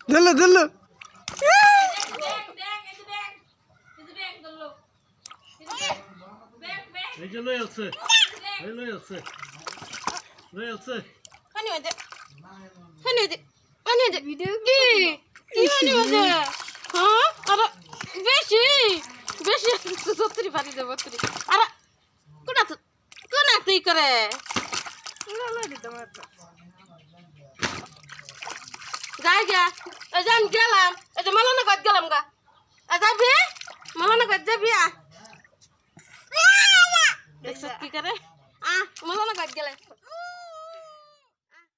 দিল্লু দিল্লু এই যে লই আছে এই লই আছে পানি হইছে পানি হইছে ভিডিও কি পানি হইছে হ্যাঁ আরে বেশি বেশি সত্তরি পানি দেব সত্তরি আরে কোনা তুই করে যাই গা এই যে আমি গেলাম এই যে মালানা গাছ গেলাম গা যাবি মালানা গাছ যাবি দেখছ কি করে মালানা গাছ গেলে